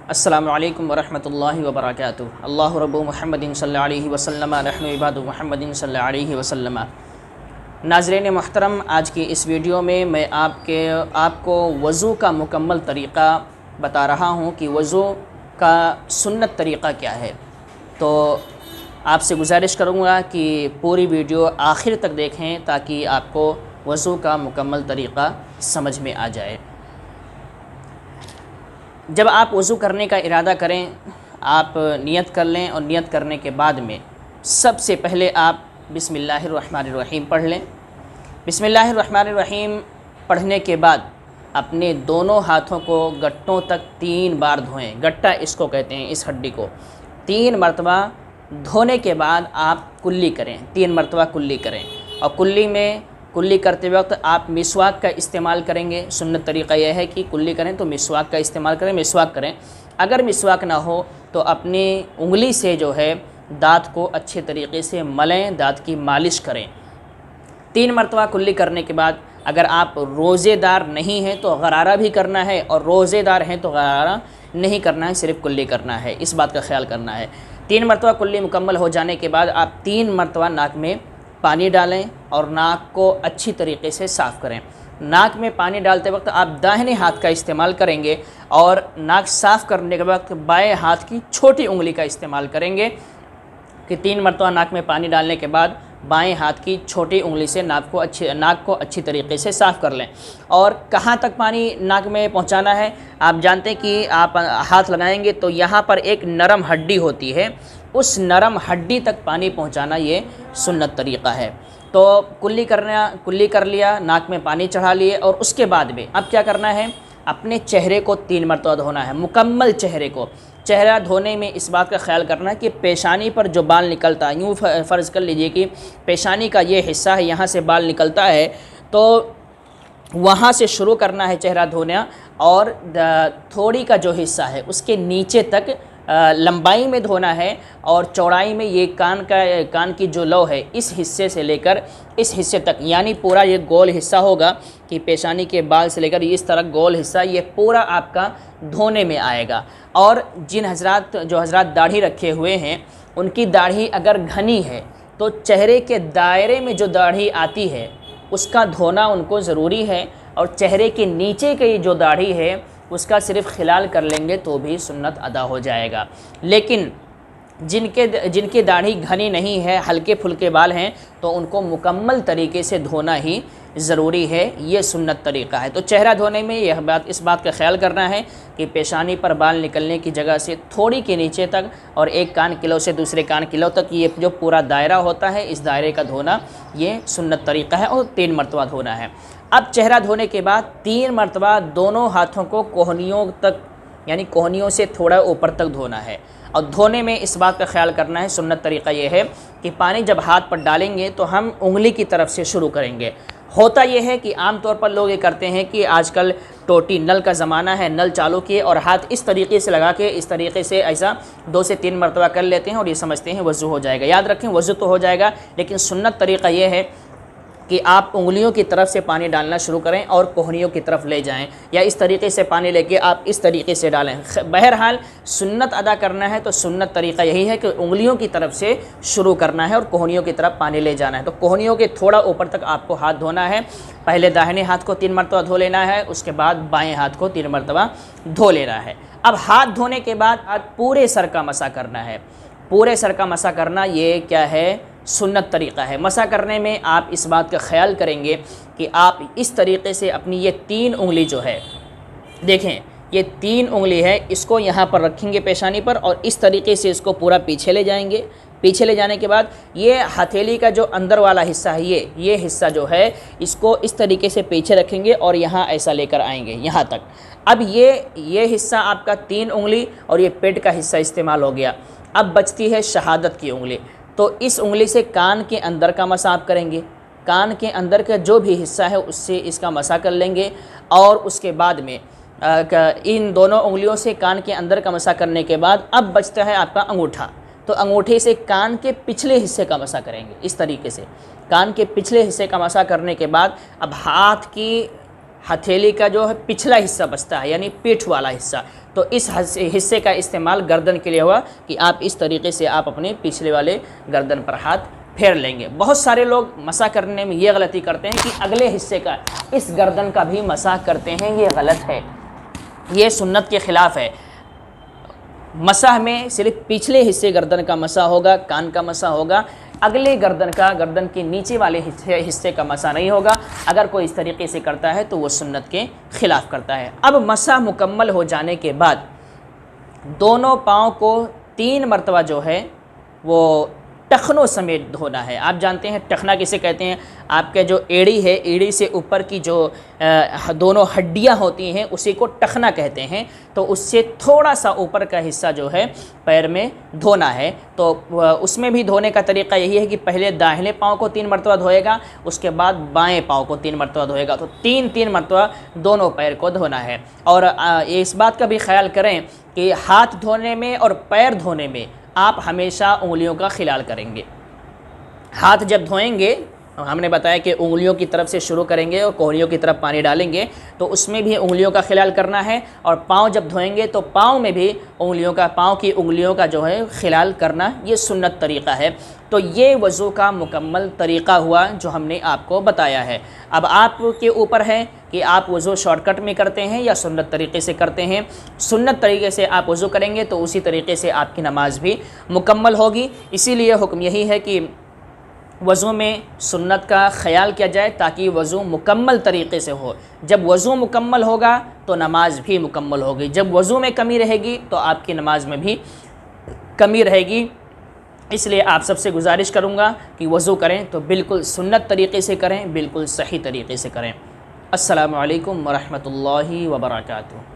अस्सलामु अलैकुम वरहमतुल्लाहि वबरकातुहू। अल्लाहु रब्बु मुहम्मदिन सल्लल्लाहु अलैहि वसल्लम नहनु इबादु मुहम्मदिन सल्लल्लाहु अलैहि वसल्लम। नाज़रीन मोहतरम, आज की इस वीडियो में मैं आपको वज़ू का मुकम्मल तरीक़ा बता रहा हूँ कि वज़ू का सुन्नत तरीक़ा क्या है। तो आपसे गुजारिश करूँगा कि पूरी वीडियो आखिर तक देखें ताकि आपको वज़ू का मुकम्मल तरीक़ा समझ में आ जाए। जब आप वज़ू करने का इरादा करें, आप नियत कर लें और नियत करने के बाद में सबसे पहले आप बिस्मिल्लाहिर्रहमानिर्रहीम पढ़ लें। बिस्मिल्लाहिर्रहमानिर्रहीम पढ़ने के बाद अपने दोनों हाथों को गट्टों तक 3 बार धोएं। गट्टा इसको कहते हैं, इस हड्डी को 3 मरतबा धोने के बाद आप कुल्ली करें। 3 मरतबा कुल्ली करें और कुल्ली करते वक्त आप मिसवाक का इस्तेमाल करेंगे। सुन्नत तरीक़ा यह है कि कुल्ली करें तो मिसवाक का इस्तेमाल करें, मिसवाक करें। अगर मिसवाक ना हो तो अपनी उंगली से जो है दाँत को अच्छे तरीक़े से मलें, दाँत की मालिश करें। 3 मरतबा कुल्ली करने के बाद अगर आप रोज़ेदार नहीं हैं तो गरारा भी करना है और रोज़ेदार हैं तो गरारा नहीं करना है, सिर्फ़ कुल्ली करना है। इस बात का ख्याल करना है। 3 मरतबा कुल्ली मुकम्मल हो जाने के बाद आप 3 मरतबा नाक में पानी डालें और नाक को अच्छी तरीके से साफ़ करें। नाक में पानी डालते वक्त आप दाहिने हाथ का इस्तेमाल करेंगे और नाक साफ़ करने के वक्त बाएं हाथ की छोटी उंगली का इस्तेमाल करेंगे कि 3 मरतबा नाक में पानी डालने के बाद बाएं हाथ की छोटी उंगली से नाक को अच्छी तरीके से साफ़ कर लें। और कहाँ तक पानी नाक में पहुँचाना है, आप जानते हैं कि आप हाथ लगाएंगे तो यहाँ पर एक नरम हड्डी होती है, उस नरम हड्डी तक पानी पहुँचाना ये सुन्नत तरीक़ा है। तो कुल्ली कर लिया, नाक में पानी चढ़ा लिए और उसके बाद में अब क्या करना है, अपने चेहरे को 3 मरतबा धोना है, मुकम्मल चेहरे को। चेहरा धोने में इस बात का ख्याल करना है कि पेशानी पर जो बाल निकलता है, यूँ फ़र्ज़ कर लीजिए कि पेशानी का ये हिस्सा है, यहाँ से बाल निकलता है तो वहाँ से शुरू करना है चेहरा धोना और थोड़ी का जो हिस्सा है उसके नीचे तक लंबाई में धोना है और चौड़ाई में ये कान की जो लौ है इस हिस्से से लेकर इस हिस्से तक, यानी पूरा ये गोल हिस्सा होगा कि पेशानी के बाल से लेकर इस तरह गोल हिस्सा, ये पूरा आपका धोने में आएगा। और जो हजरात दाढ़ी रखे हुए हैं उनकी दाढ़ी अगर घनी है तो चेहरे के दायरे में जो दाढ़ी आती है उसका धोना उनको ज़रूरी है और चेहरे के नीचे की जो दाढ़ी है उसका सिर्फ़ खिलाल कर लेंगे तो भी सुन्नत अदा हो जाएगा। लेकिन जिनकी दाढ़ी घनी नहीं है, हल्के फुल्के बाल हैं, तो उनको मुकम्मल तरीके से धोना ही ज़रूरी है। ये सुन्नत तरीक़ा है। तो चेहरा धोने में इस बात का ख्याल करना है कि पेशानी पर बाल निकलने की जगह से थोड़ी के नीचे तक और एक कान की लौ से दूसरे कान की लौ तक ये जो पूरा दायरा होता है, इस दायरे का धोना ये सुन्नत तरीक़ा है और 3 मरतबा धोना है। अब चेहरा धोने के बाद 3 मरतबा दोनों हाथों को कोहनियों तक, यानी कोहनियों से थोड़ा ऊपर तक धोना है। और धोने में इस बात का ख्याल करना है, सुन्नत तरीक़ा ये है कि पानी जब हाथ पर डालेंगे तो हम उंगली की तरफ से शुरू करेंगे। होता यह है कि आम तौर पर लोग ये करते हैं कि आजकल टोटी नल का ज़माना है, नल चालू किए और हाथ इस तरीके से लगा के इस तरीके से ऐसा 2 से 3 मरतबा कर लेते हैं और ये समझते हैं वज़ू हो जाएगा। याद रखें, वज़ू तो हो जाएगा, लेकिन सुन्नत तरीक़ा ये है कि आप उंगलियों की तरफ से पानी डालना शुरू करें और कोहनियों की तरफ ले जाएं, या इस तरीके से पानी लेके आप इस तरीके से डालें। बहरहाल सुन्नत अदा करना है तो सुन्नत तरीक़ा यही है कि उंगलियों की तरफ से शुरू करना है और कोहनियों की तरफ पानी ले जाना है। तो कोहनियों के थोड़ा ऊपर तक आपको हाथ धोना है। पहले दाहिने हाथ को 3 मरतबा धो लेना है, उसके बाद बाएँ हाथ को 3 मरतबा धो लेना है। अब हाथ धोने के बाद आप पूरे सर का मसा करना है। पूरे सर का मसा करना ये क्या है, सुन्नत तरीक़ा है। मसा करने में आप इस बात का ख्याल करेंगे कि आप इस तरीक़े से अपनी ये 3 उंगली जो है, देखें ये 3 उंगली है, इसको यहाँ पर रखेंगे पेशानी पर और इस तरीके से इसको पूरा पीछे ले जाएंगे। पीछे ले जाने के बाद ये हथेली का जो अंदर वाला हिस्सा है, ये हिस्सा जो है इसको इस तरीके से पीछे रखेंगे और यहाँ ऐसा लेकर आएंगे यहाँ तक। अब ये हिस्सा आपका 3 उंगली और ये पेट का हिस्सा इस्तेमाल हो गया। अब बचती है शहादत की उंगली, तो इस उंगली से कान के अंदर का मसा आप करेंगे। कान के अंदर का जो भी हिस्सा है उससे इसका मसा कर लेंगे और उसके बाद में इन दोनों उंगलियों से कान के अंदर का मसा करने के बाद अब बचता है आपका अंगूठा। तो अंगूठे से कान के पिछले हिस्से का मसा करेंगे। इस तरीके से कान के पिछले हिस्से का मसा करने के बाद अब हथेली का जो है पिछला हिस्सा बचता है, यानी पीठ वाला हिस्सा, तो इस हिस्से का इस्तेमाल गर्दन के लिए हुआ कि आप इस तरीके से आप अपने पिछले वाले गर्दन पर हाथ फेर लेंगे। बहुत सारे लोग मसा करने में ये गलती करते हैं कि अगले हिस्से का, इस गर्दन का भी मसा करते हैं, ये गलत है, ये सुन्नत के ख़िलाफ़ है। मसा में सिर्फ पिछले हिस्से गर्दन का मसा होगा, कान का मसा होगा, अगले गर्दन का, गर्दन के नीचे वाले हिस्से का मसा नहीं होगा। अगर कोई इस तरीके से करता है तो वो सुन्नत के ख़िलाफ़ करता है। अब मसा मुकम्मल हो जाने के बाद दोनों पाँव को 3 मरतबा जो है वो टखनों समेत धोना है। आप जानते हैं टखना किसे कहते हैं, आपके जो एड़ी है, एड़ी से ऊपर की जो दोनों हड्डियां होती हैं उसी को टखना कहते हैं। तो उससे थोड़ा सा ऊपर का हिस्सा जो है पैर में धोना है। तो उसमें भी धोने का तरीका यही है कि पहले दाहिने पाँव को 3 मरतबा धोएगा, उसके बाद बाएं पाँव को 3 मरतबा धोएगा। तो 3 मरतबा दोनों पैर को धोना है। और इस बात का भी ख्याल करें कि हाथ धोने में और पैर धोने में आप हमेशा उंगलियों का ख्याल करेंगे। हाथ जब धोएंगे, हमने बताया कि उंगलियों की तरफ से शुरू करेंगे और कोहनियों की तरफ पानी डालेंगे, तो उसमें भी उंगलियों का ख्याल करना है। और पाँव जब धोएंगे तो पाँव में भी पाँव की उंगलियों का जो है ख्याल करना, ये सुन्नत तरीक़ा है। तो ये वज़ू का मुकम्मल तरीक़ा हुआ जो हमने आपको बताया है। अब आपके ऊपर है कि आप वज़ू शॉर्टकट में करते हैं या सुन्नत तरीक़े से करते हैं। सुन्नत तरीक़े से आप वज़ू करेंगे तो उसी तरीक़े से आपकी नमाज भी मुकम्मल होगी। इसीलिए हुक्म यही है कि वज़ू में सुन्नत का ख्याल किया जाए ताकि वज़ू मुकम्मल तरीक़े से हो। जब वज़ू मुकम्मल होगा तो नमाज भी मुकम्मल होगी। जब वज़ू में कमी रहेगी तो आपकी नमाज में भी कमी रहेगी। इसलिए आप सबसे गुजारिश करूँगा कि वज़ू करें तो बिल्कुल सुन्नत तरीक़े से करें, बिल्कुल सही तरीक़े से करें। अस्सलामु अलैकुम व रहमतुल्लाहि व बरकातुहू।